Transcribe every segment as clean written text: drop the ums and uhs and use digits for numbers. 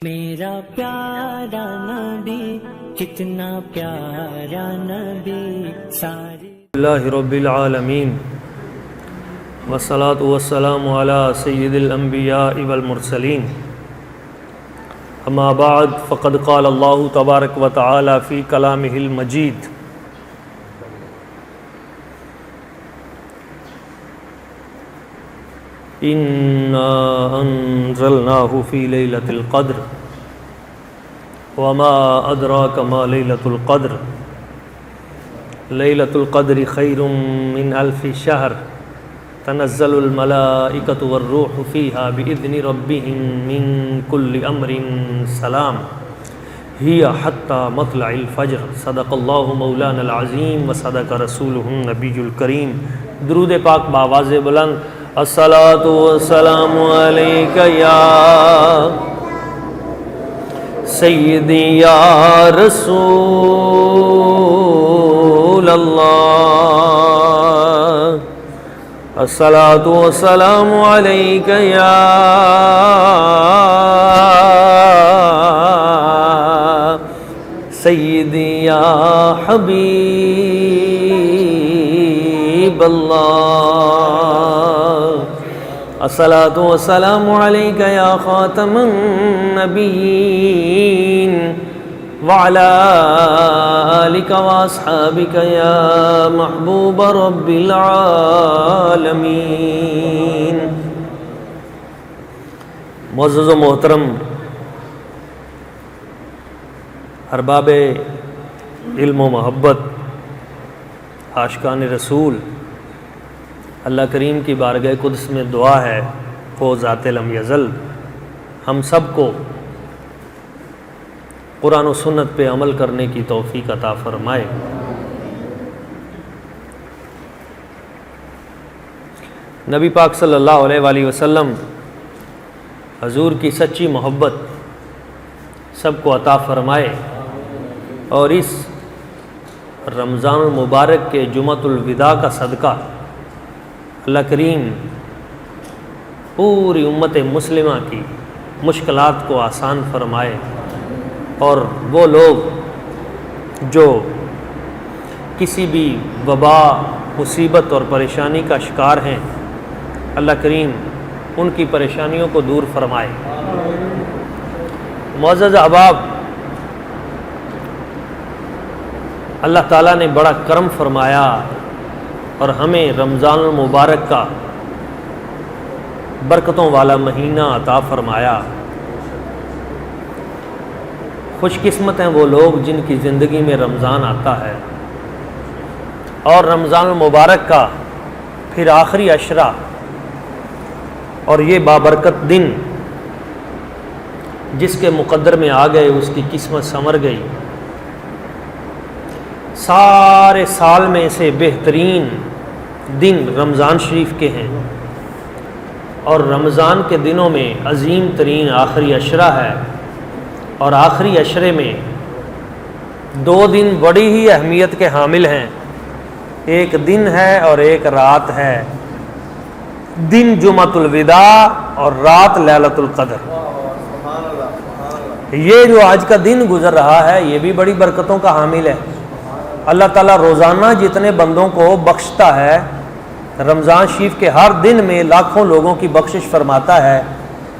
میرا پیارا نبی کتنا پیارا نبی ساری اللہ رب العالمین والصلاة والسلام علی سید الانبیاء والمرسلین اما بعد فقد قال اللہ تبارک و تعالی فی کلامہ المجید انا انزلناہ فی لیلۃ القدر وما ادراک ما لیلۃ القدر لیلۃ القدر خیر من الف شہر تنزل الملائکۃ والروح فیہا بإذن ربہم من کل امر سلام ہی حتی مطلع الفجر صدق اللہ مولانا العظیم وصدق رسولہ النبی الکریم۔ درود پاک بآواز بلند۔ الصلاۃ والسلام علیک یا سیدی یا رسول اللہ، الصلاۃ والسلام علیک یا سیدی یا حبیب اللہ، الصلاۃ والسلام علیک یا خاتم النبیین وعلی آلک واصحابک یا محبوب رب العالمین۔ معزز و محترم ارباب علم و محبت، عاشقان رسول، اللہ کریم کی بارگاہ قدس میں دعا ہے وہ ذات لم یزل ہم سب کو قرآن و سنت پہ عمل کرنے کی توفیق عطا فرمائے۔ نبی پاک صلی اللہ علیہ وآلہ وسلم حضور کی سچی محبت سب کو عطا فرمائے، اور اس رمضان المبارک کے جمعۃ الوداع کا صدقہ اللہ کریم پوری امت مسلمہ کی مشکلات کو آسان فرمائے، اور وہ لوگ جو کسی بھی وبا، مصیبت اور پریشانی کا شکار ہیں، اللہ کریم ان کی پریشانیوں کو دور فرمائے۔ معزز احباب، اللہ تعالیٰ نے بڑا کرم فرمایا اور ہمیں رمضان المبارک کا برکتوں والا مہینہ عطا فرمایا۔ خوش قسمت ہیں وہ لوگ جن کی زندگی میں رمضان آتا ہے، اور رمضان المبارک کا پھر آخری عشرہ اور یہ بابرکت دن جس کے مقدر میں آ گئے اس کی قسمت سنور گئی۔ سارے سال میں سے بہترین دن رمضان شریف کے ہیں، اور رمضان کے دنوں میں عظیم ترین آخری عشرہ ہے، اور آخری عشرے میں دو دن بڑی ہی اہمیت کے حامل ہیں، ایک دن ہے اور ایک رات ہے۔ دن جمعۃ الوداع اور رات لیلۃ القدر۔ یہ جو آج کا دن گزر رہا ہے یہ بھی بڑی برکتوں کا حامل ہے۔ اللہ تعالیٰ روزانہ جتنے بندوں کو بخشتا ہے، رمضان شریف کے ہر دن میں لاکھوں لوگوں کی بخشش فرماتا ہے،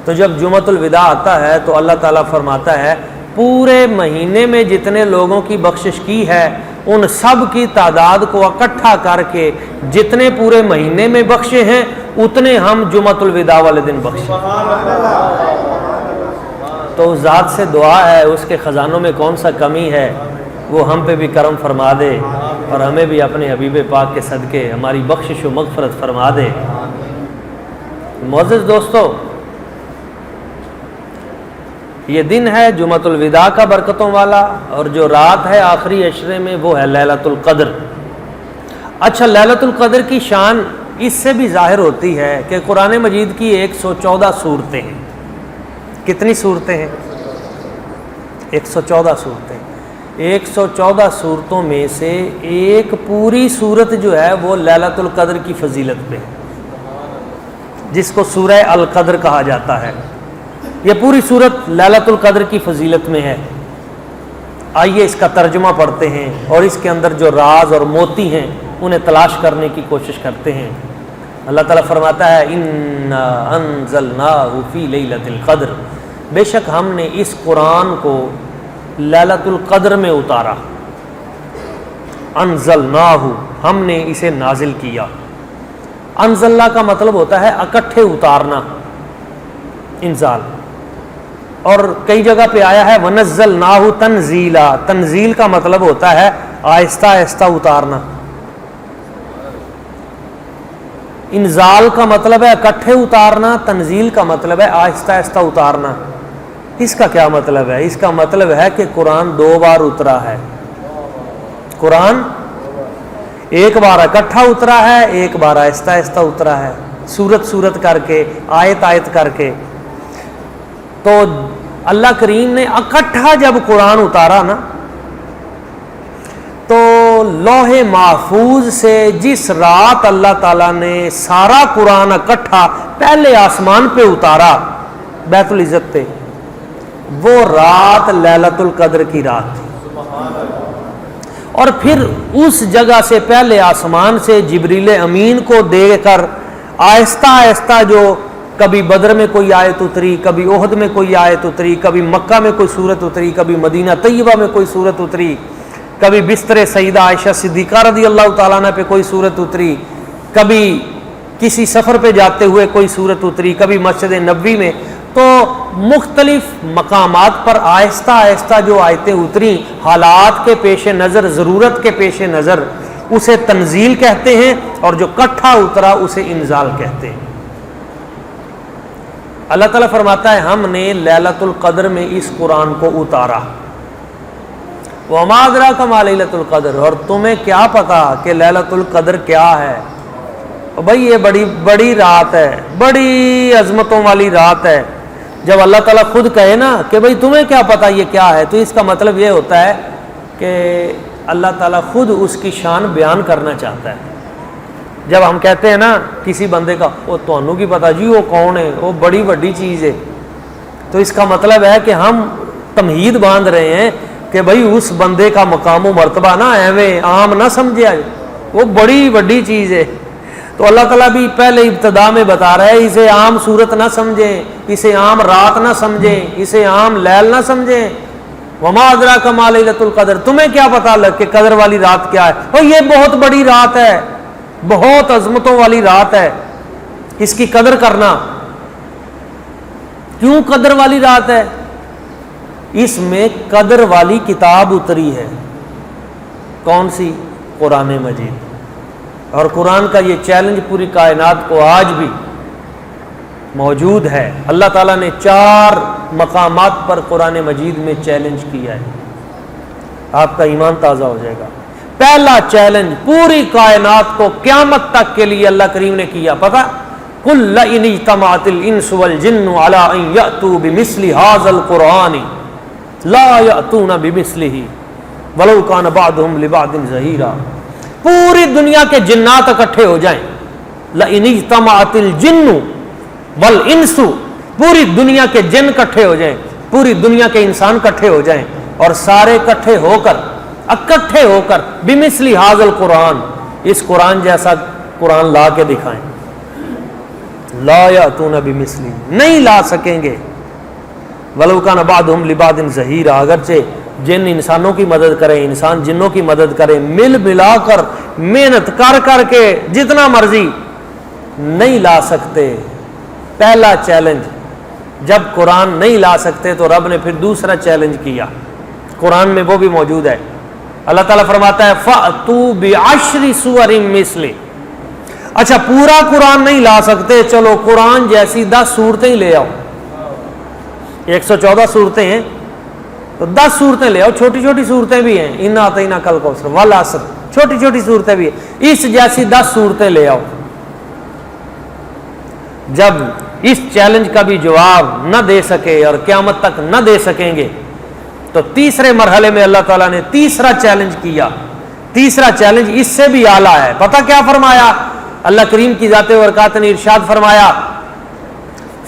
تو جب جمعۃ الوداع آتا ہے تو اللہ تعالیٰ فرماتا ہے پورے مہینے میں جتنے لوگوں کی بخشش کی ہے ان سب کی تعداد کو اکٹھا کر کے جتنے پورے مہینے میں بخشے ہیں اتنے ہم جمعۃ الوداع والے دن بخشے۔ تو اس ذات سے دعا ہے، اس کے خزانوں میں کون سا کمی ہے، وہ ہم پہ بھی کرم فرما دے، اور ہمیں بھی اپنے حبیب پاک کے صدقے ہماری بخشش و مغفرت فرما دے۔ معزز دوستو، یہ دن ہے جمعۃ الوداع کا برکتوں والا، اور جو رات ہے آخری عشرے میں وہ ہے لیلۃ القدر۔ اچھا، لیلۃ القدر کی شان اس سے بھی ظاہر ہوتی ہے کہ قرآن مجید کی 114 صورتیں ہیں۔ کتنی صورتیں ہیں؟ 114 صورتیں۔ 114 صورتوں میں سے ایک پوری صورت جو ہے وہ لیلۃ القدر کی فضیلت پہ ہے، جس کو سورہ القدر کہا جاتا ہے۔ یہ پوری صورت لیلۃ القدر کی فضیلت میں ہے. آئیے اس کا ترجمہ پڑھتے ہیں اور اس کے اندر جو راز اور موتی ہیں انہیں تلاش کرنے کی کوشش کرتے ہیں. اللہ تعالیٰ فرماتا ہے اِنَّا أَنزَلْنَاهُ فِي لَيْلَةِ الْقَدْرِ، بے شک ہم نے اس قرآن کو لیلۃ القدر میں اتارا. انزلناہ، ہم نے اسے نازل کیا. انزلنا کا مطلب ہوتا ہے اکٹھے اتارنا، انزال. اور کئی جگہ پہ آیا ہے ونزلناہ تنزیلا، تنزیل کا مطلب ہوتا ہے آہستہ آہستہ اتارنا. انزال کا مطلب ہے اکٹھے اتارنا، تنزیل کا مطلب ہے آہستہ آہستہ اتارنا. اس کا کیا مطلب ہے؟ اس کا مطلب ہے کہ قرآن 2 بار اترا ہے. قرآن ایک بار اکٹھا اترا ہے، ایک بار آہستہ آہستہ اترا ہے، سورت سورت کر کے، آیت آیت کر کے. تو اللہ کریم نے اکٹھا جب قرآن اتارا نا، تو لوح محفوظ سے جس رات اللہ تعالیٰ نے سارا قرآن اکٹھا پہلے آسمان پہ اتارا بیت العزت پہ، وہ رات لیلۃ القدر کی رات تھی. اور پھر اس جگہ سے پہلے آسمان سے جبریل امین کو دے کر آہستہ آہستہ جو کبھی بدر میں کوئی آیت اتری، کبھی احد میں کوئی آیت اتری، کبھی مکہ میں کوئی صورت اتری، کبھی مدینہ طیبہ میں کوئی صورت اتری، کبھی بستر سیدہ عائشہ صدیقہ رضی اللہ تعالیٰ عنہ پہ کوئی صورت اتری، کبھی کسی سفر پہ جاتے ہوئے کوئی صورت اتری، کبھی مسجد نبوی میں. تو مختلف مقامات پر آہستہ آہستہ جو آیتیں اتری حالات کے پیش نظر، ضرورت کے پیش نظر، اسے تنزیل کہتے ہیں، اور جو کٹھا اترا اسے انزال کہتے ہیں. اللہ تعالیٰ فرماتا ہے ہم نے لیلۃ القدر میں اس قرآن کو اتارا. وَمَا أَدْرَاكَ مَا لَيْلَةُ الْقَدْرِ، اور تمہیں کیا پتا کہ لیلۃ القدر کیا ہے؟ بھائی یہ بڑی رات ہے، بڑی عظمتوں والی رات ہے. جب اللہ تعالیٰ خود کہے نا کہ بھائی تمہیں کیا پتا یہ کیا ہے، تو اس کا مطلب یہ ہوتا ہے کہ اللہ تعالیٰ خود اس کی شان بیان کرنا چاہتا ہے. جب ہم کہتے ہیں نا کسی بندے کا وہ تانوں کی پتا جی وہ کون ہے، وہ بڑی بڑی چیز ہے، تو اس کا مطلب ہے کہ ہم تمہید باندھ رہے ہیں کہ بھائی اس بندے کا مقام و مرتبہ نا ایویں عام نہ سمجھے، وہ بڑی بڑی چیز ہے. تو اللہ تعالیٰ بھی پہلے ابتدا میں بتا رہا ہے اسے عام صورت نہ سمجھیں، اسے عام رات نہ سمجھیں، اسے عام لیل نہ سمجھیں. وما ادراک ما لیلۃ القدر، تمہیں کیا پتا لگ کہ قدر والی رات کیا ہے؟ اور یہ بہت بڑی رات ہے، بہت عظمتوں والی رات ہے، اس کی قدر کرنا. کیوں قدر والی رات ہے؟ اس میں قدر والی کتاب اتری ہے. کون سی؟ قرآن مجید. اور قرآن کا یہ چیلنج پوری کائنات کو آج بھی موجود ہے. اللہ تعالیٰ نے 4 مقامات پر قرآن مجید میں چیلنج کیا ہے. آپ کا ایمان تازہ ہو جائے گا. پہلا چیلنج پوری کائنات کو قیامت تک کے لیے اللہ کریم نے کیا، پتہ؟ قُلْ لَئِنِ اجْتَمَعَتِ الْإِنسُ وَالْجِنُّ عَلَىٰ أَن يَأْتُوا بِمِثْلِ هَٰذَا الْقُرْآنِ لَا يَأْتُونَ بِمِثْلِهِ وَلَوْ كَانَ بَعْضُهُمْ لِبَعْضٍ ظَهِيرًا. پوری دنیا کے جنات اکٹھے ہو جائیں، لَئِنِ اجْتَمَعَتِ الْجِنُّ وَالْإِنسُ، پوری دنیا کے جن اکٹھے ہو جائیں، پوری دنیا کے انسان اکٹھے ہو جائیں، اور سارے اکٹھے ہو کر بِمِثْلِ هَٰذَا الْقُرْآنِ، اس قرآن جیسا قرآن لا کے دکھائیں. لا یأتون بمثلی، نہیں لا سکیں گے. وَلَوْ كَانَ بَعْضُهُمْ لِبَعْضٍ ظَهِيرًا، اگرچہ جن انسانوں کی مدد کریں، انسان جنوں کی مدد کریں، مل ملا کر محنت کر کے جتنا مرضی، نہیں لا سکتے. پہلا چیلنج جب قرآن نہیں لا سکتے تو رب نے پھر دوسرا چیلنج کیا، قرآن میں وہ بھی موجود ہے. اللہ تعالیٰ فرماتا ہے فَأْتُوا بِعَشْرِ سُوَرٍ مِثْلِهِ. اچھا پورا قرآن نہیں لا سکتے، چلو قرآن جیسی 10 صورتیں ہی لے آؤ. 114 صورتیں ہیں تو 10 صورتیں لے آؤ، چھوٹی چھوٹی صورتیں بھی ہیں، اِنَّا أَعْطَيْنَاكَ الْكَوْثَرَ وَالْعَصْرِ، چھوٹی چھوٹی صورتیں بھی ہیں، اس جیسی 10 صورتیں لے آؤ. جب اس چیلنج کا بھی جواب نہ دے سکے اور قیامت تک نہ دے سکیں گے، تو تیسرے مرحلے میں اللہ تعالیٰ نے تیسرا چیلنج کیا. تیسرا چیلنج اس سے بھی اعلیٰ ہے. پتہ کیا فرمایا؟ اللہ کریم کی ذات برکات نے ارشاد فرمایا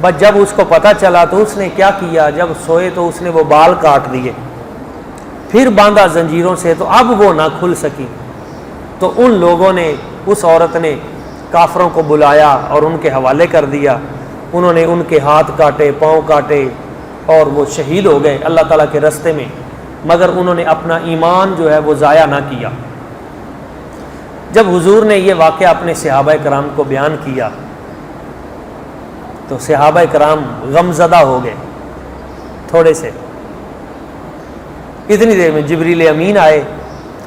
بس جب اس کو پتہ چلا تو اس نے کیا کیا، جب سوئے تو اس نے وہ بال کاٹ دیے، پھر باندھا زنجیروں سے، تو اب وہ نہ کھل سکی۔ تو ان لوگوں نے، اس عورت نے کافروں کو بلایا اور ان کے حوالے کر دیا، انہوں نے ان کے ہاتھ کاٹے، پاؤں کاٹے، اور وہ شہید ہو گئے اللہ تعالیٰ کے راستے میں، مگر انہوں نے اپنا ایمان جو ہے وہ ضائع نہ کیا۔ جب حضور نے یہ واقعہ اپنے صحابہ کرام کو بیان کیا تو صحابہ کرام غمزدہ ہو گئے تھوڑے سے۔ اتنی دیر میں جبریل امین آئے،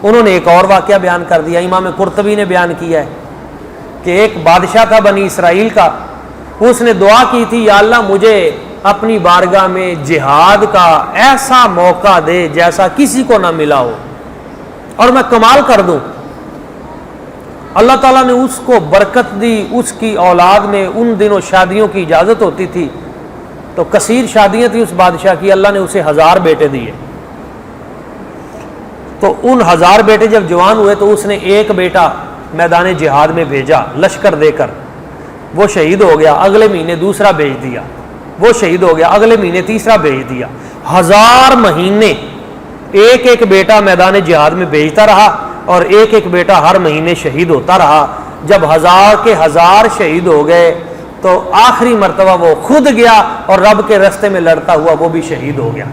انہوں نے ایک اور واقعہ بیان کر دیا۔ امام قرطبی نے بیان کیا ہے کہ ایک بادشاہ تھا بنی اسرائیل کا، اس نے دعا کی تھی، یا اللہ مجھے اپنی بارگاہ میں جہاد کا ایسا موقع دے جیسا کسی کو نہ ملا ہو، اور میں کمال کر دوں۔ اللہ تعالیٰ نے اس کو برکت دی، اس کی اولاد میں ان دنوں شادیوں کی اجازت ہوتی تھی، تو کثیر شادیاں تھیں اس بادشاہ کی، اللہ نے اسے 1000 بیٹے دیے۔ تو ان 1000 بیٹے جب جوان ہوئے تو اس نے ایک بیٹا میدان جہاد میں بھیجا لشکر دے کر، وہ شہید ہو گیا، اگلے مہینے دوسرا بھیج دیا، وہ شہید ہو گیا، اگلے مہینے تیسرا بھیج دیا۔ 1000 مہینے ایک ایک بیٹا میدان جہاد میں بھیجتا رہا، اور ایک ایک بیٹا ہر مہینے شہید ہوتا رہا۔ جب 1000 کے 1000 شہید ہو گئے تو آخری مرتبہ وہ خود گیا اور رب کے راستے میں لڑتا ہوا وہ بھی شہید ہو گیا۔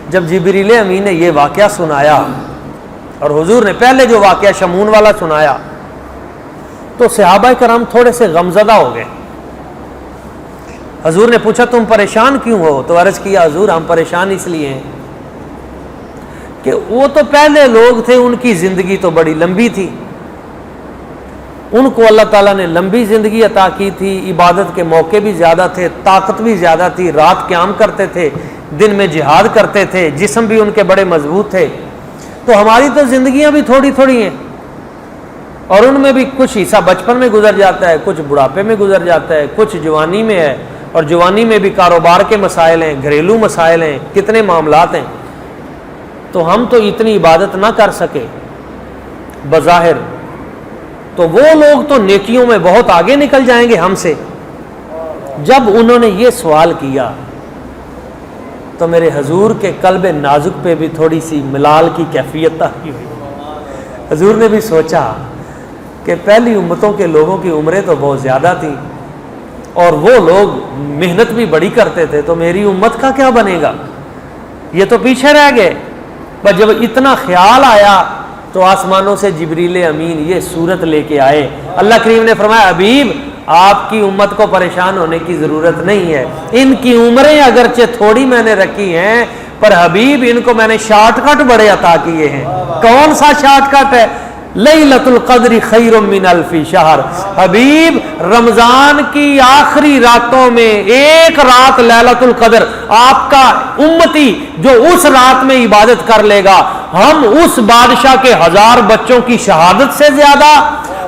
جب جبریل امین نے یہ واقعہ سنایا اور حضور نے پہلے جو واقعہ شمون والا سنایا تو صحابہ کرام تھوڑے سے غمزدہ ہو گئے۔ حضور نے پوچھا تم پریشان کیوں ہو؟ تو عرض کیا حضور ہم پریشان اس لیے ہیں کہ وہ تو پہلے لوگ تھے، ان کی زندگی تو بڑی لمبی تھی، ان کو اللہ تعالیٰ نے لمبی زندگی عطا کی تھی، عبادت کے موقع بھی زیادہ تھے، طاقت بھی زیادہ تھی، رات قیام کرتے تھے، دن میں جہاد کرتے تھے، جسم بھی ان کے بڑے مضبوط تھے۔ تو ہماری تو زندگیاں بھی تھوڑی تھوڑی ہیں، اور ان میں بھی کچھ حصہ بچپن میں گزر جاتا ہے، کچھ بڑھاپے میں گزر جاتا ہے، کچھ جوانی میں ہے، اور جوانی میں بھی کاروبار کے مسائل ہیں، گھریلو مسائل ہیں، کتنے معاملات ہیں۔ تو ہم تو اتنی عبادت نہ کر سکے بظاہر، تو وہ لوگ تو نیکیوں میں بہت آگے نکل جائیں گے ہم سے۔ جب انہوں نے یہ سوال کیا تو میرے حضور کے قلب نازک پہ بھی تھوڑی سی ملال کی کیفیت تاری ہوئی۔ حضور نے بھی سوچا کہ پہلی امتوں کے لوگوں کی عمریں تو بہت زیادہ تھیں اور وہ لوگ محنت بھی بڑی کرتے تھے، تو میری امت کا کیا بنے گا؟ یہ تو پیچھے رہ گئے۔ پر جب اتنا خیال آیا تو آسمانوں سے جبریل امین یہ صورت لے کے آئے۔ اللہ کریم نے فرمایا حبیب آپ کی امت کو پریشان ہونے کی ضرورت نہیں ہے، ان کی عمریں اگرچہ تھوڑی میں نے رکھی ہیں پر حبیب ان کو میں نے شارٹ کٹ بڑے عطا کیے ہیں۔ کون سا شارٹ کٹ ہے؟ لیلۃ القدر خیر من الف شہر۔ حبیب رمضان کی آخری راتوں میں ایک رات لیلۃ القدر، آپ کا امتی جو اس رات میں عبادت کر لے گا، ہم اس بادشاہ کے 1000 بچوں کی شہادت سے زیادہ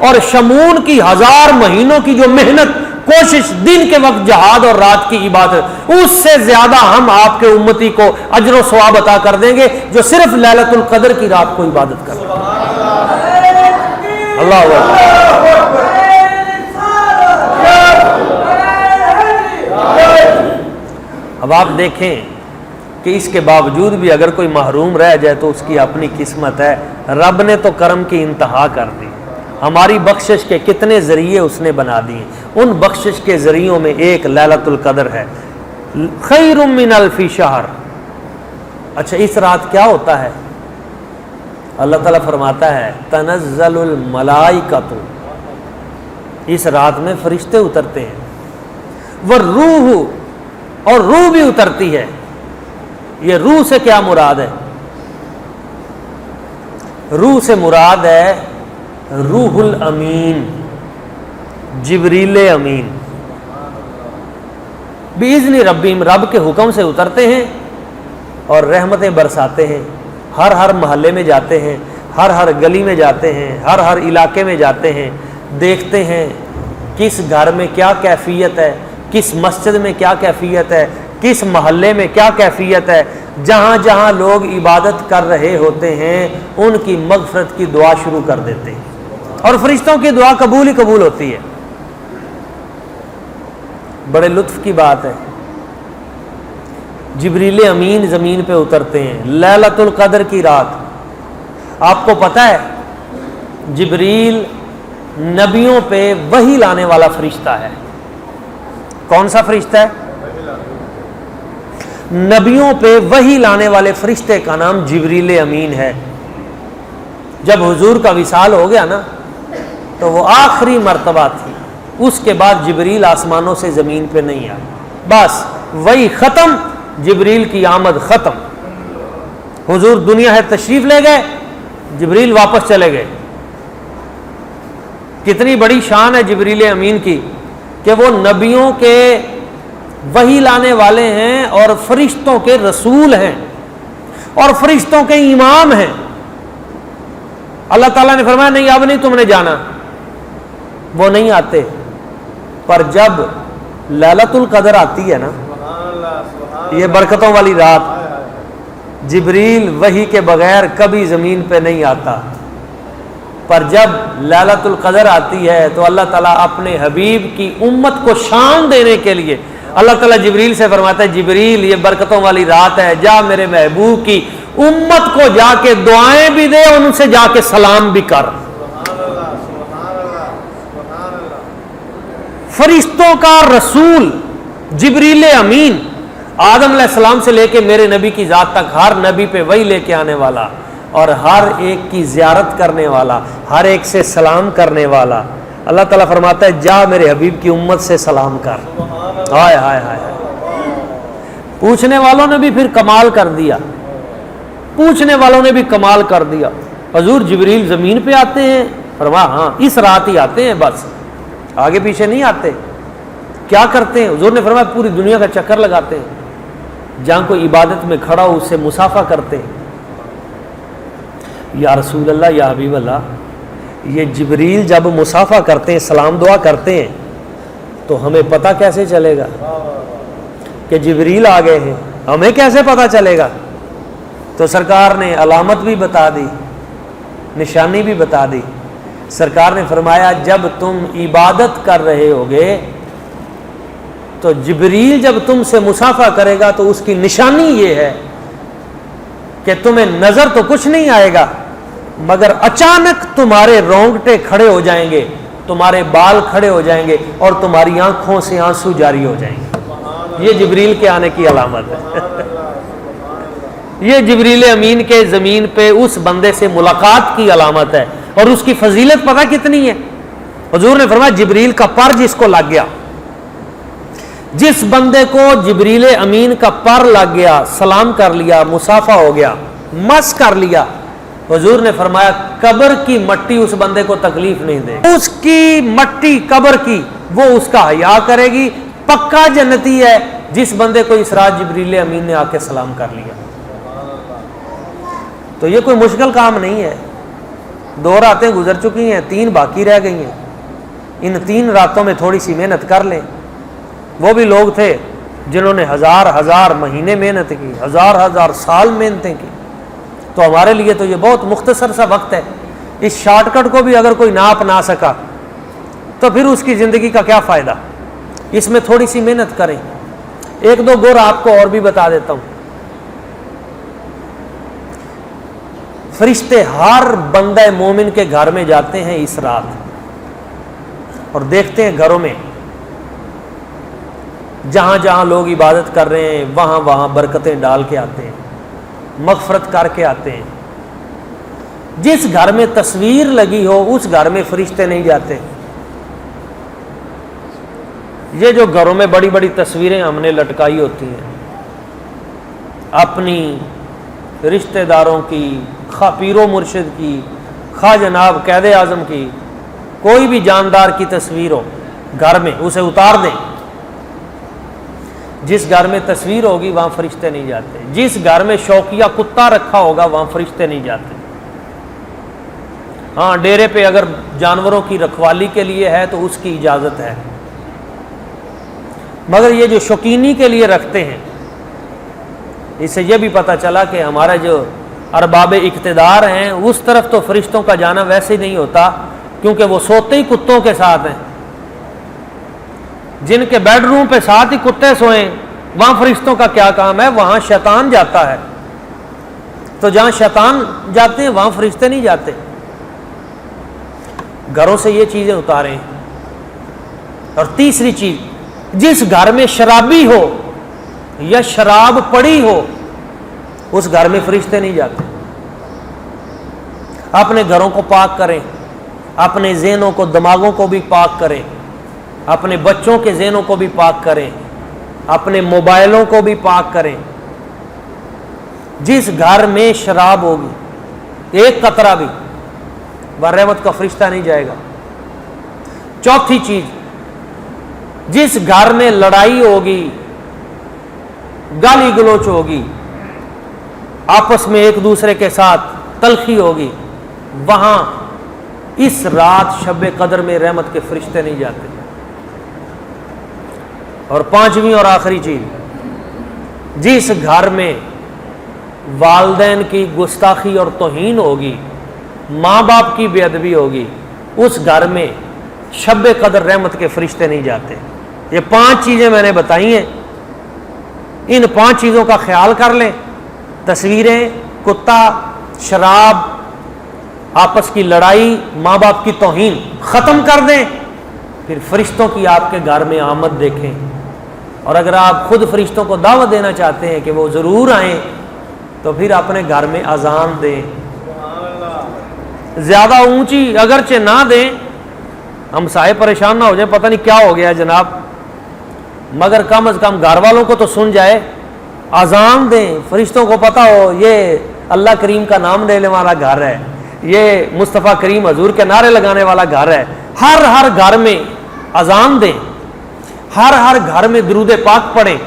اور شمون کی 1000 مہینوں کی جو محنت کوشش دن کے وقت جہاد اور رات کی عبادت، اس سے زیادہ ہم آپ کے امتی کو اجر و ثواب عطا کر دیں گے جو صرف لیلۃ القدر کی رات کو عبادت کر رہے ہیں۔ اللہ اکبر۔ اب آپ دیکھیں کہ اس کے باوجود بھی اگر کوئی محروم رہ جائے تو اس کی اپنی قسمت ہے، رب نے تو کرم کی انتہا کر دی، ہماری بخشش کے کتنے ذریعے اس نے بنا دیے، ان بخشش کے ذریعوں میں ایک لیلۃ القدر ہے، خیر من الف شہر۔ اچھا اس رات کیا ہوتا ہے؟ اللہ تعالیٰ فرماتا ہے تنزل الملائکۃ، اس رات میں فرشتے اترتے ہیں، والروح، اور روح بھی اترتی ہے۔ یہ روح سے کیا مراد ہے؟ روح سے مراد ہے روح الامین، جبریل امین، باذن ربہم، رب کے حکم سے اترتے ہیں اور رحمتیں برساتے ہیں، ہر محلے میں جاتے ہیں، ہر گلی میں جاتے ہیں، ہر علاقے میں جاتے ہیں، دیکھتے ہیں کس گھر میں کیا کیفیت ہے، کس مسجد میں کیا کیفیت ہے، کس محلے میں کیا کیفیت ہے، جہاں جہاں لوگ عبادت کر رہے ہوتے ہیں ان کی مغفرت کی دعا شروع کر دیتے ہیں، اور فرشتوں کی دعا قبول ہی قبول ہوتی ہے۔ بڑے لطف کی بات ہے، جبریل امین زمین پہ اترتے ہیں لیلۃ القدر کی رات۔ آپ کو پتہ ہے جبریل نبیوں پہ وحی لانے والا فرشتہ ہے۔ کون سا فرشتہ ہے؟ نبیوں پہ وحی لانے والے فرشتے کا نام جبریل امین ہے۔ جب حضور کا وصال ہو گیا نا تو وہ آخری مرتبہ تھی، اس کے بعد جبریل آسمانوں سے زمین پہ نہیں آیا، بس وہی ختم، جبریل کی آمد ختم۔ حضور دنیا ہے تشریف لے گئے، جبریل واپس چلے گئے۔ کتنی بڑی شان ہے جبریل امین کی کہ وہ نبیوں کے وحی لانے والے ہیں اور فرشتوں کے رسول ہیں اور فرشتوں کے امام ہیں۔ اللہ تعالیٰ نے فرمایا نہیں اب نہیں تم نے جانا، وہ نہیں آتے، پر جب لیلۃ القدر آتی ہے نا، یہ برکتوں والی رات، جبریل وحی کے بغیر کبھی زمین پہ نہیں آتا، پر جب لیلۃ القدر آتی ہے تو اللہ تعالیٰ اپنے حبیب کی امت کو شان دینے کے لیے اللہ تعالیٰ جبریل سے فرماتا ہے جبریل یہ برکتوں والی رات ہے، جا میرے محبوب کی امت کو جا کے دعائیں بھی دے اور ان سے جا کے سلام بھی کر۔ فرشتوں کا رسول جبریل امین، آدم علیہ السلام سے لے کے میرے نبی کی ذات تک ہر نبی پہ وہی لے کے آنے والا اور ہر ایک کی زیارت کرنے والا، ہر ایک سے سلام کرنے والا۔ اللہ تعالیٰ فرماتا ہے جا میرے حبیب کی امت سے سلام کر۔ ہائے ہائے ہائے، پوچھنے والوں نے بھی پھر کمال کر دیا، پوچھنے والوں نے بھی کمال کر دیا، حضور جبریل زمین پہ آتے ہیں؟ فرمایا ہاں اس رات ہی آتے ہیں، بس آگے پیچھے نہیں آتے۔ کیا کرتے ہیں؟ حضور نے فرمایا پوری دنیا کا چکر لگاتے ہیں، جہاں کوئی عبادت میں کھڑا ہو اس سے مصافحہ کرتے ہیں۔ یا رسول اللہ، یا حبیب اللہ، یہ جبریل جب مصافحہ کرتے ہیں، سلام دعا کرتے ہیں، تو ہمیں پتہ کیسے چلے گا کہ جبریل آ گئے ہیں؟ ہمیں کیسے پتہ چلے گا؟ تو سرکار نے علامت بھی بتا دی، نشانی بھی بتا دی۔ سرکار نے فرمایا جب تم عبادت کر رہے ہوگے تو جبریل جب تم سے مصافحہ کرے گا تو اس کی نشانی یہ ہے کہ تمہیں نظر تو کچھ نہیں آئے گا مگر اچانک تمہارے رونگٹے کھڑے ہو جائیں گے، تمہارے بال کھڑے ہو جائیں گے اور تمہاری آنکھوں سے آنسو جاری ہو جائیں گے۔ یہ جبریل کے آنے کی علامت ہے۔ یہ جبریل امین کے زمین پہ اس بندے سے ملاقات کی علامت ہے، اور اس کی فضیلت پتہ کتنی ہے؟ حضور نے فرمایا جبریل کا پر جس کو لگ گیا، جس بندے کو جبریل امین کا پر لگ گیا، سلام کر لیا، مصافحہ ہو گیا، مس کر لیا، حضور نے فرمایا قبر کی مٹی اس بندے کو تکلیف نہیں دے گی، اس کی مٹی قبر کی وہ اس کا حیا کرے گی۔ پکا جنتی ہے جس بندے کو اس رات جبریل امین نے آ کے سلام کر لیا۔ تو یہ کوئی مشکل کام نہیں ہے۔ 2 راتیں گزر چکی ہیں، 3 باقی رہ گئی ہیں، ان 3 راتوں میں تھوڑی سی محنت کر لیں۔ وہ بھی لوگ تھے جنہوں نے ہزار مہینے محنت کی، ہزار سال محنتیں کی، تو ہمارے لیے تو یہ بہت مختصر سا وقت ہے۔ اس شارٹ کٹ کو بھی اگر کوئی نہ اپنا سکا تو پھر اس کی زندگی کا کیا فائدہ؟ اس میں تھوڑی سی محنت کریں۔ 1-2 گر آپ کو اور بھی بتا دیتا ہوں۔ فرشتے ہر بندہ مومن کے گھر میں جاتے ہیں اس رات اور دیکھتے ہیں گھروں میں جہاں جہاں لوگ عبادت کر رہے ہیں وہاں وہاں برکتیں ڈال کے آتے ہیں، مغفرت کر کے آتے ہیں۔ جس گھر میں تصویر لگی ہو اس گھر میں فرشتے نہیں جاتے۔ یہ جو گھروں میں بڑی بڑی تصویریں ہم نے لٹکائی ہوتی ہیں اپنی رشتہ داروں کی، خواہ پیر و مرشد کی، خواہ جناب قائد اعظم کی، کوئی بھی جاندار کی تصویر ہو گھر میں، اسے اتار دیں۔ جس گھر میں تصویر ہوگی وہاں فرشتے نہیں جاتے۔ جس گھر میں شوقیہ کتا رکھا ہوگا وہاں فرشتے نہیں جاتے۔ ہاں ڈیرے پہ اگر جانوروں کی رکھوالی کے لیے ہے تو اس کی اجازت ہے، مگر یہ جو شوقینی کے لیے رکھتے ہیں، اس سے یہ بھی پتہ چلا کہ ہمارا جو ارباب اقتدار ہیں اس طرف تو فرشتوں کا جانا ویسے ہی نہیں ہوتا، کیونکہ وہ سوتے ہی کتوں کے ساتھ ہیں۔ جن کے بیڈ روم پہ ساتھ ہی کتے سوئیں وہاں فرشتوں کا کیا کام ہے؟ وہاں شیطان جاتا ہے، تو جہاں شیطان جاتے ہیں وہاں فرشتے نہیں جاتے۔ گھروں سے یہ چیزیں اتاریں۔ اور تیسری چیز، جس گھر میں شرابی ہو یا شراب پڑی ہو اس گھر میں فرشتے نہیں جاتے۔ اپنے گھروں کو پاک کریں، اپنے ذہنوں کو، دماغوں کو بھی پاک کریں، اپنے بچوں کے ذہنوں کو بھی پاک کریں، اپنے موبائلوں کو بھی پاک کریں۔ جس گھر میں شراب ہوگی ایک قطرہ بھی، وہ رحمت کا فرشتہ نہیں جائے گا۔ چوتھی چیز، جس گھر میں لڑائی ہوگی، گالی گلوچ ہوگی، آپس میں ایک دوسرے کے ساتھ تلخی ہوگی، وہاں اس رات شب قدر میں رحمت کے فرشتے نہیں جاتے۔ اور پانچویں اور آخری چیز، جس گھر میں والدین کی گستاخی اور توہین ہوگی، ماں باپ کی بے ادبی ہوگی، اس گھر میں شب قدر رحمت کے فرشتے نہیں جاتے۔ یہ 5 چیزیں میں نے بتائی ہیں، ان 5 چیزوں کا خیال کر لیں۔ تصویریں، کتا، شراب، آپس کی لڑائی، ماں باپ کی توہین ختم کر دیں، پھر فرشتوں کی آپ کے گھر میں آمد دیکھیں۔ اور اگر آپ خود فرشتوں کو دعوت دینا چاہتے ہیں کہ وہ ضرور آئیں تو پھر اپنے گھر میں اذان دیں، زیادہ اونچی اگرچہ نہ دیں، ہم سائے پریشان نہ ہو جائیں، پتہ نہیں کیا ہو گیا جناب، مگر کم از کم گھر والوں کو تو سن جائے۔ اذان دیں، فرشتوں کو پتہ ہو یہ اللہ کریم کا نام لینے والا گھر ہے، یہ مصطفیٰ کریم حضور کے نعرے لگانے والا گھر ہے۔ ہر گھر میں اذان دیں، ہر گھر میں درود پاک پڑھیں۔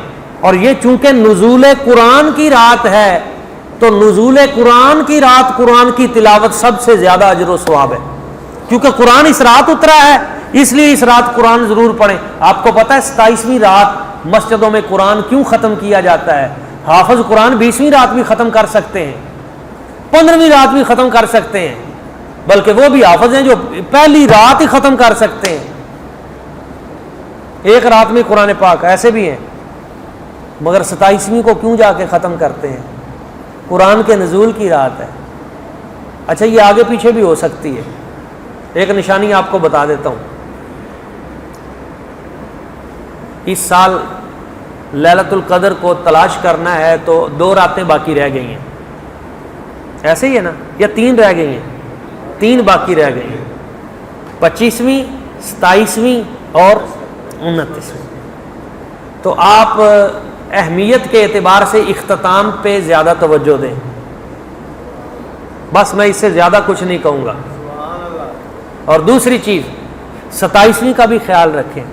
اور یہ چونکہ نزول قرآن کی رات ہے تو نزول قرآن کی رات قرآن کی تلاوت سب سے زیادہ اجر و ثواب ہے، کیونکہ قرآن اس رات اترا ہے، اس لیے اس رات قرآن ضرور پڑھیں۔ آپ کو پتہ ہے 27ویں رات مسجدوں میں قرآن کیوں ختم کیا جاتا ہے؟ حافظ قرآن 20ویں رات بھی ختم کر سکتے ہیں، 15ویں رات بھی ختم کر سکتے ہیں، بلکہ وہ بھی حافظ ہیں جو پہلی رات ہی ختم کر سکتے ہیں، ایک رات میں قرآن پاک، ایسے بھی ہیں، مگر 27ویں کو کیوں جا کے ختم کرتے ہیں؟ قرآن کے نزول کی رات ہے۔ اچھا، یہ آگے پیچھے بھی ہو سکتی ہے، ایک نشانی آپ کو بتا دیتا ہوں۔ اس سال لیلۃ القدر کو تلاش کرنا ہے تو 2 راتیں باقی رہ گئی ہیں، ایسے ہی ہے نا، یا 3 رہ گئی ہیں، 3 باقی رہ گئی ہیں، 25ویں، 27ویں اور 29ویں۔ تو آپ اہمیت کے اعتبار سے اختتام پہ زیادہ توجہ دیں، بس میں اس سے زیادہ کچھ نہیں کہوں گا۔ اور دوسری چیز، 27ویں کا بھی خیال رکھیں،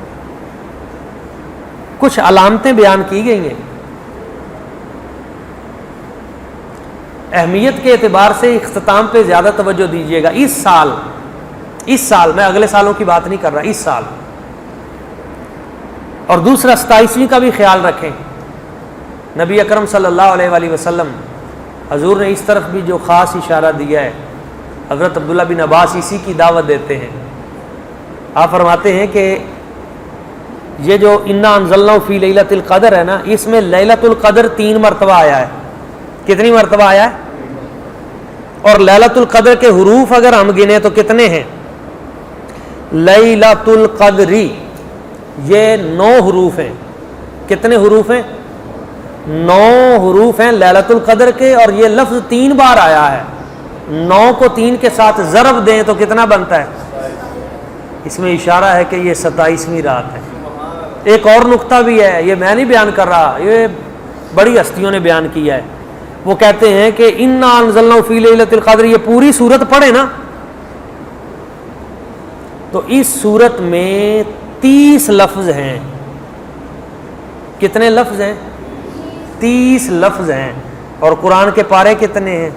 کچھ علامتیں بیان کی گئی ہیں، اہمیت کے اعتبار سے اختتام پہ زیادہ توجہ دیجیے گا۔ اس سال میں اگلے سالوں کی بات نہیں کر رہا، اس سال۔ اور دوسرا 27ویں کا بھی خیال رکھیں۔ نبی اکرم صلی اللہ علیہ وآلہ وسلم حضور نے اس طرف بھی جو خاص اشارہ دیا ہے، حضرت عبداللہ بن عباس اسی کی دعوت دیتے ہیں۔ آپ فرماتے ہیں کہ یہ جو انا انزلناہ فی لیلۃ القدر ہے نا، اس میں لیلۃ القدر 3 مرتبہ آیا ہے۔ کتنی مرتبہ آیا ہے؟ اور لیلۃ القدر کے حروف اگر ہم گنے تو کتنے ہیں؟ لیلۃ القدری یہ 9 حروف ہیں۔ کتنے حروف ہیں؟ 9 حروف ہیں لیلۃ القدر کے، اور یہ لفظ 3 بار آیا ہے۔ 9 کو 3 کے ساتھ ضرب دیں تو کتنا بنتا ہے؟ اس میں اشارہ ہے کہ یہ 27ویں رات ہے۔ ایک اور نقطہ بھی ہے، یہ میں نہیں بیان کر رہا، یہ بڑی ہستیوں نے بیان کیا ہے۔ وہ کہتے ہیں کہ انا انزلناہ فی لیلۃ القدر، یہ پوری سورت پڑھے نا تو اس سورت میں 30 لفظ ہیں۔ کتنے لفظ ہیں؟ 30 لفظ ہیں۔ اور قرآن کے پارے کتنے ہیں؟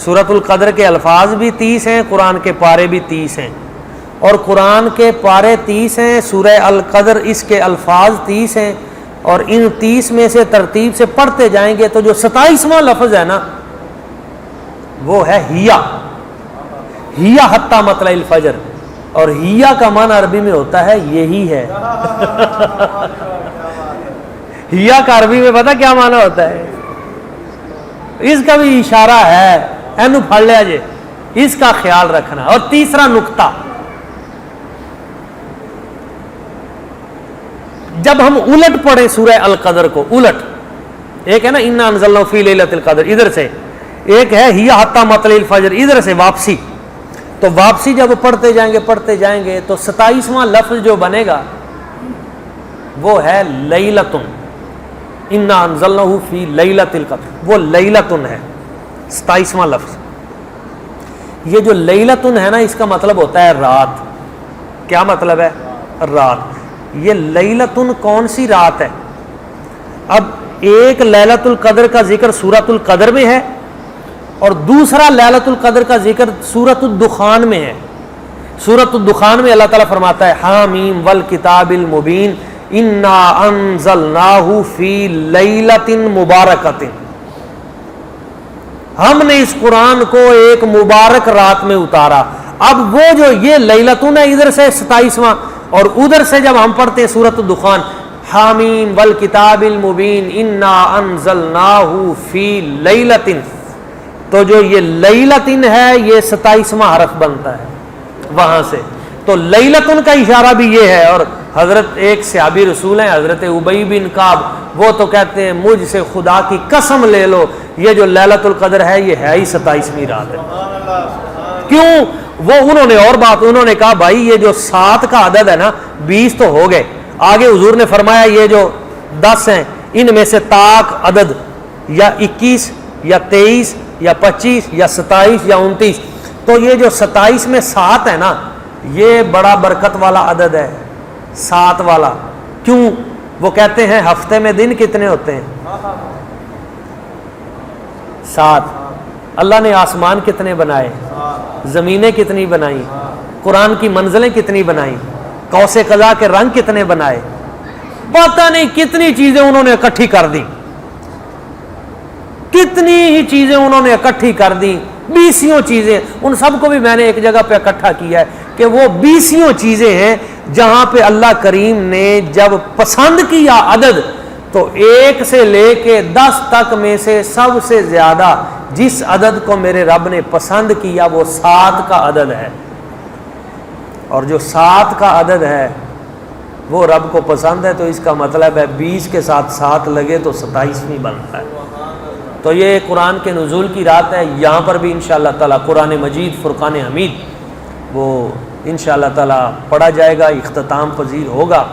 سورۃ القدر کے الفاظ بھی 30 ہیں، قرآن کے پارے بھی 30 ہیں۔ اور قرآن کے پارے 30 ہیں، سورہ القدر اس کے الفاظ 30 ہیں، اور ان 30 میں سے ترتیب سے پڑھتے جائیں گے تو جو 27واں لفظ ہے نا وہ ہے ہیا حتی مطلع الفجر، اور ہیا کا معنی عربی میں ہوتا ہے یہی ہے. ہیا کا عربی میں پتہ کیا معنی ہوتا ہے؟ اس کا بھی اشارہ ہے، اینو پڑھ لیا جے، اس کا خیال رکھنا. اور تیسرا نقطہ، جب ہم الٹ پڑھیں سورہ القدر کو، الٹ، ایک ہے نا انا انزلناہ فی لیلۃ القدر ادھر سے، ایک ہے ہی حتی مطلع الفجر ادھر سے واپسی. تو واپسی جب پڑھتے جائیں گے تو 27واں لفظ جو بنے گا وہ ہے لیلۃ. انا انزلناہ فی لیلۃ القدر، وہ لیلۃ ہے 27واں لفظ. یہ جو لیلۃ ہے نا، اس کا مطلب ہوتا ہے رات. کیا مطلب ہے؟ رات. یہ لیلۃ کون سی رات ہے؟ اب ایک لیلۃ القدر کا ذکر سورۃ القدر میں ہے اور دوسرا لیلۃ القدر کا ذکر سورۃ الدخان میں ہے. سورۃ الدخان میں اللہ تعالیٰ فرماتا ہے حامیم والکتاب المبین انا انزلناہ فی لیلۃ مبارکۃ، ہم نے اس قرآن کو ایک مبارک رات میں اتارا. اب وہ جو یہ لیلتون ہے ادھر سے 27واں، اور ادھر سے جب ہم پڑھتے ہیں سورۃ الدخان حامیم والکتاب المبین انا انزلناہ فی لیلۃ، تو جو یہ لیلۃ ہے یہ 27واں حرف بنتا ہے وہاں سے. تو لیلۃ کا اشارہ بھی یہ ہے. اور حضرت ایک صحابی رسول ہیں حضرت ابی بن کعب، وہ تو کہتے ہیں مجھ سے خدا کی قسم لے لو یہ جو لیلۃ القدر ہے یہ ہے ہی 27ویں رات ہے. کیوں؟ وہ انہوں نے اور بات، انہوں نے کہا بھائی یہ جو 7 کا عدد ہے نا 20 تو ہو گئے، آگے حضور نے فرمایا یہ جو 10 ہیں ان میں سے طاق عدد یا 21 یا 23 یا 25 یا 27 یا 29، تو یہ جو 27 میں 7 ہے نا یہ بڑا برکت والا عدد ہے 7 والا. کیوں؟ وہ کہتے ہیں ہفتے میں دن کتنے ہوتے ہیں؟ 7. اللہ نے آسمان کتنے بنائے؟ زمینیں کتنی بنائیں؟ قرآن کی منزلیں کتنی بنائیں؟ قوس قزح کے رنگ کتنے بنائے؟ پتہ نہیں کتنی چیزیں انہوں نے اکٹھی کر دی، کتنی ہی چیزیں انہوں نے اکٹھی کر دی، 20 چیزیں. ان سب کو بھی میں نے ایک جگہ پہ اکٹھا کیا ہے کہ وہ 20 چیزیں ہیں جہاں پہ اللہ کریم نے جب پسند کیا عدد، تو 1 سے لے کے 10 تک میں سے سب سے زیادہ جس عدد کو میرے رب نے پسند کیا وہ 7 کا عدد ہے. اور جو 7 کا عدد ہے وہ رب کو پسند ہے، تو اس کا مطلب ہے 20 کے ساتھ 7 لگے تو 27ویں بنتا ہے. تو یہ قرآن کے نزول کی رات ہے. یہاں پر بھی انشاءاللہ تعالیٰ قرآن مجید فرقان حمید وہ انشاءاللہ تعالیٰ پڑھا جائے گا، اختتام پذیر ہوگا.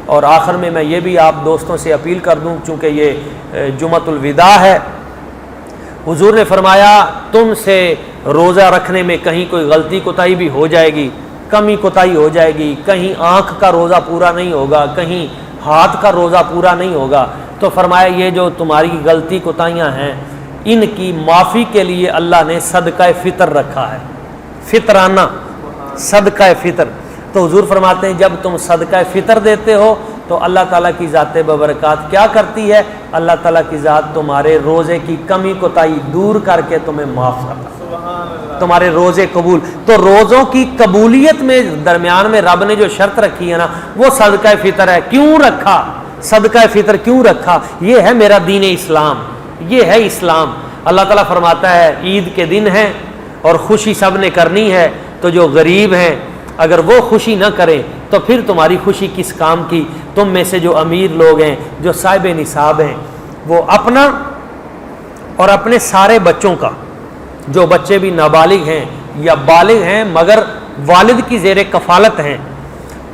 اور آخر میں یہ بھی آپ دوستوں سے اپیل کر دوں، چونکہ یہ جمعۃ الوداع ہے، حضور نے فرمایا تم سے روزہ رکھنے میں کہیں کوئی غلطی کوتاہی بھی ہو جائے گی، کمی کوتاہی ہو جائے گی، کہیں آنکھ کا روزہ پورا نہیں ہوگا، کہیں ہاتھ کا روزہ پورا نہیں ہوگا، تو فرمایا یہ جو تمہاری غلطی کوتاہیاں ہیں ان کی معافی کے لیے اللہ نے صدقہ فطر رکھا ہے، فطرانہ صدقہ فطر. تو حضور فرماتے ہیں جب تم صدقہ فطر دیتے ہو تو اللہ تعالیٰ کی ذات ببرکات کیا کرتی ہے؟ اللہ تعالیٰ کی ذات تمہارے روزے کی کمی کوتاہی دور کر کے تمہیں معاف کرتا، تمہارے روزے قبول. تو روزوں کی قبولیت میں درمیان میں رب نے جو شرط رکھی ہے نا وہ صدقہ فطر ہے. کیوں رکھا صدقہ فطر؟ کیوں رکھا؟ یہ ہے میرا دین اسلام، یہ ہے اسلام. اللہ تعالیٰ فرماتا ہے عید کے دن ہیں اور خوشی سب نے کرنی ہے، تو جو غریب ہیں اگر وہ خوشی نہ کریں تو پھر تمہاری خوشی کس کام کی؟ تم میں سے جو امیر لوگ ہیں، جو صاحب نصاب ہیں، وہ اپنا اور اپنے سارے بچوں کا، جو بچے بھی نابالغ ہیں یا بالغ ہیں مگر والد کی زیر کفالت ہیں،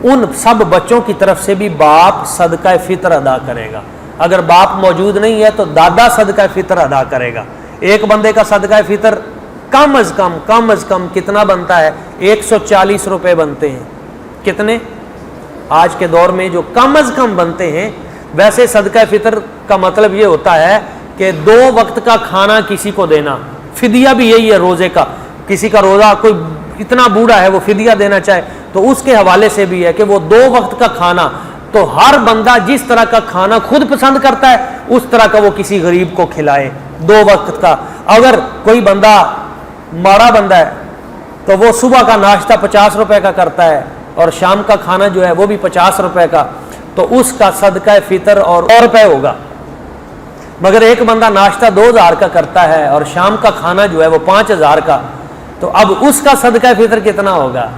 ان سب بچوں کی طرف سے بھی باپ صدقہ فطر ادا کرے گا. اگر باپ موجود نہیں ہے تو دادا صدقہ فطر ادا کرے گا. ایک بندے کا صدقہ فطر کم از کم کتنا بنتا ہے؟ 140 روپے بنتے ہیں. کتنے؟ آج کے دور میں جو کم از کم بنتے ہیں. ویسے صدقہ فطر کا مطلب یہ ہوتا ہے کہ 2 وقت کا کھانا کسی کو دینا. فدیہ بھی یہی ہے روزے کا. کسی کا روزہ کوئی اتنا بوڑھا ہے وہ فدیہ دینا چاہے تو اس کے حوالے سے بھی ہے کہ وہ 2 وقت کا کھانا، تو ہر بندہ جس طرح کا کھانا خود پسند کرتا ہے اس طرح کا وہ کسی غریب کو کھلائے 2 وقت کا. اگر کوئی بندہ ماڑا بندہ ہے، تو وہ صبح کا ناشتہ 50 روپے کا کرتا ہے اور شام کا کھانا جو ہے وہ بھی 50 روپے کا، تو اس کا صدقہ فطر اور 100 روپے ہوگا۔ مگر ایک بندہ ناشتہ 2000 کا کرتا ہے اور شام کا کھانا جو ہے وہ 5000 کا، تو اب اس کا صدقہ فطر کتنا ہوگا؟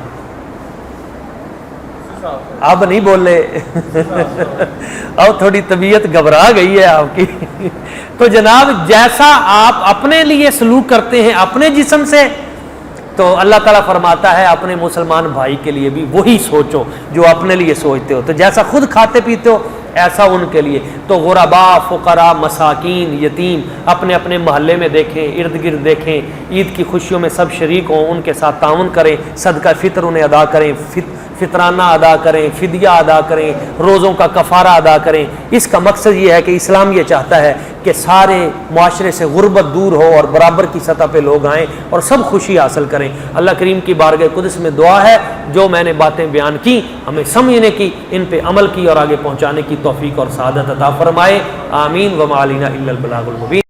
اب نہیں بولے اب تھوڑی طبیعت گھبرا گئی ہے آپ کی تو جناب جیسا آپ اپنے لیے سلوک کرتے ہیں اپنے جسم سے، تو اللہ تعالیٰ فرماتا ہے اپنے مسلمان بھائی کے لیے بھی وہی سوچو جو اپنے لیے سوچتے ہو، تو جیسا خود کھاتے پیتے ہو ایسا ان کے لیے۔ تو غرباء، فقراء، مساکین، یتیم اپنے اپنے محلے میں دیکھیں، ارد گرد دیکھیں، عید کی خوشیوں میں سب شریک ہوں، ان کے ساتھ تعاون کریں، صدقہ فطر انہیں ادا کریں، فطرانہ ادا کریں، فدیہ ادا کریں، روزوں کا کفارہ ادا کریں۔ اس کا مقصد یہ ہے کہ اسلام یہ چاہتا ہے کہ سارے معاشرے سے غربت دور ہو اور برابر کی سطح پہ لوگ آئیں اور سب خوشی حاصل کریں۔ اللہ کریم کی بارگاہ قدس میں دعا ہے جو میں نے باتیں بیان کی ہمیں سمجھنے کی، ان پہ عمل کی اور آگے پہنچانے کی توفیق اور سعادت عطا فرمائے، آمین۔ وما علینا الا البلاغ المبین۔